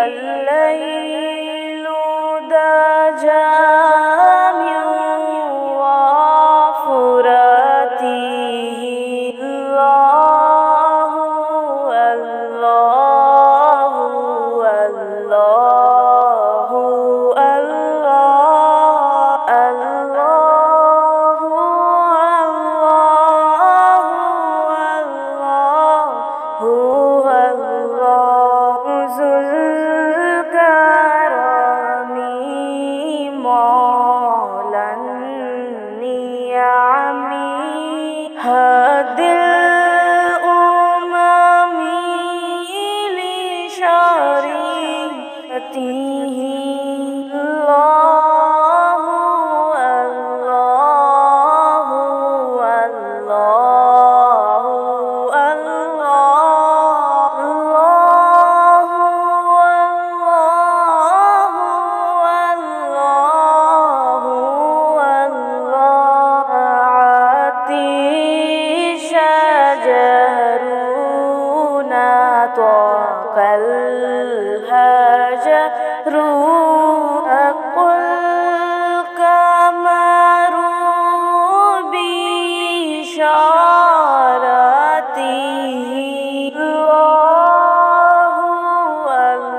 الليل دجى من وافرته الله الله الله الله الله الله الله ذو الكرم مولى النعم هادي الأمم لشريعته الله الله الله طاق الهجر أقل القمر بشارته الله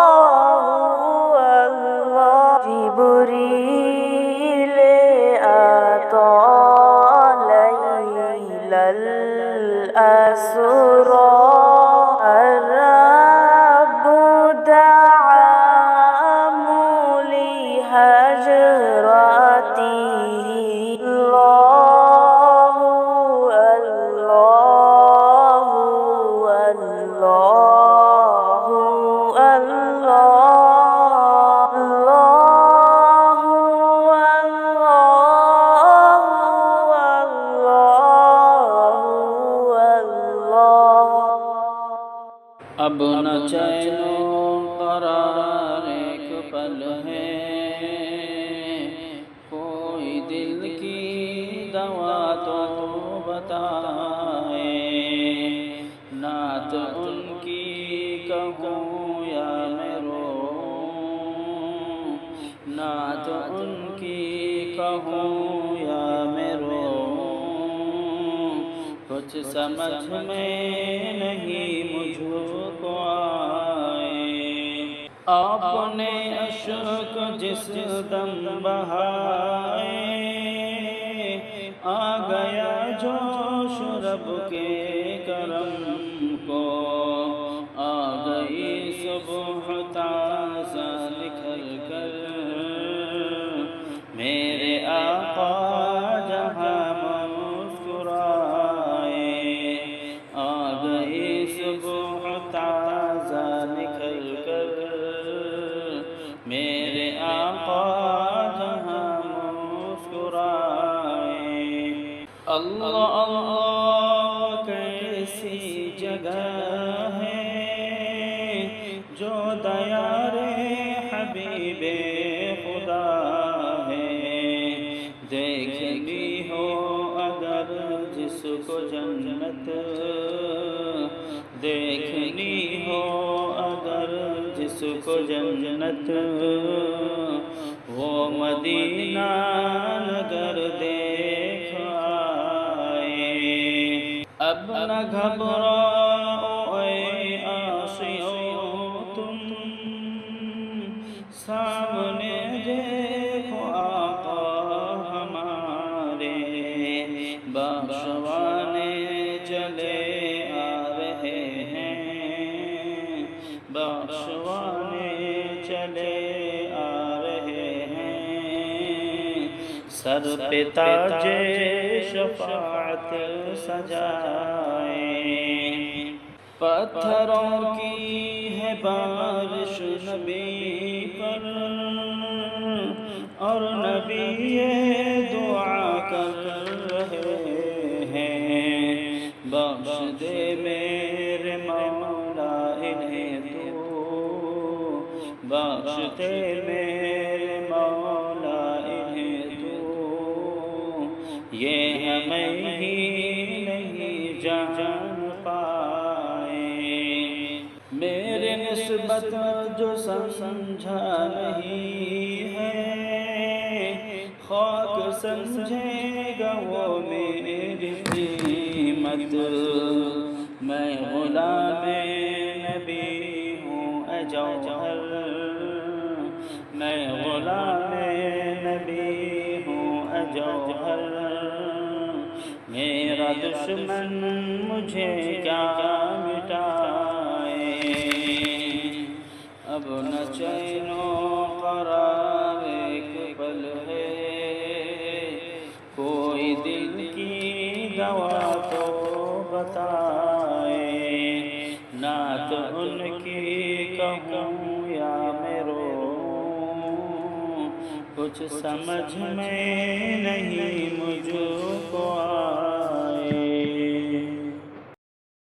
الله الله جبريل أتى ليل الأسرى الرب دعا لهجرته الله الله اب نہ چین و قرار ایک پل ہے، کوئی دل کی دوا تو بتائے، نعت ان کی کہوں یا میں روؤں، نعت ان کی کہوں یا میں روؤں، کچھ سمجھ میں نہیں مجھ کو آئے، آپ نے اشک جس دم بہائے، آ گیا جوش رب کے کرم کو، آ گئی صبح تازہ نکھر کر، میرے آقا جہاں مسکرائے، آ گئی صبح تازہ نکھر کر، میرے آقا جہاں مسکرائے۔ اللہ اللہ کیسی جگہ ہے جو دیار حبیب خدا ہے، دیکھنی ہو اگر جس کو جنت، دیکھنی ہو اگر جس کو جنت، وہ مدینہ نگر دیکھ آئے۔ اب نہ گھبراؤ اے عاصیوں تم، سامنے دیکھو آقا ہمارے، بخشوانے چلے آ رہے ہیں، بخشوانے چلے آ رہے ہیں، سر پہ تاج شفاعت سجائے، پتھروں کی ہے بارش نبی پر، اور نبی یہ دعا کر رہے ہیں، بخش دے میرے مولا انہیں تو، بخشتے میرے مولا انہیں تو، یہ ہمیں ہی نہیں جان پائے۔ میرے نسبت جو سمجھا نہیں ہے، خاک سمجھے گا وہ میری قیمت۔ میں غلام نبی ہوں اے جوہر، میں غلام نبی ہوں اے جوہر، میرا دشمن مجھے کیا مٹائے۔ اب نہ چین و قرار ایک پل ہے، کوئی دل کی دوا تو بتائے۔ نعت ان کی کہوں یا میں روؤں، کچھ سمجھ میں نہیں مجھ کو آئے۔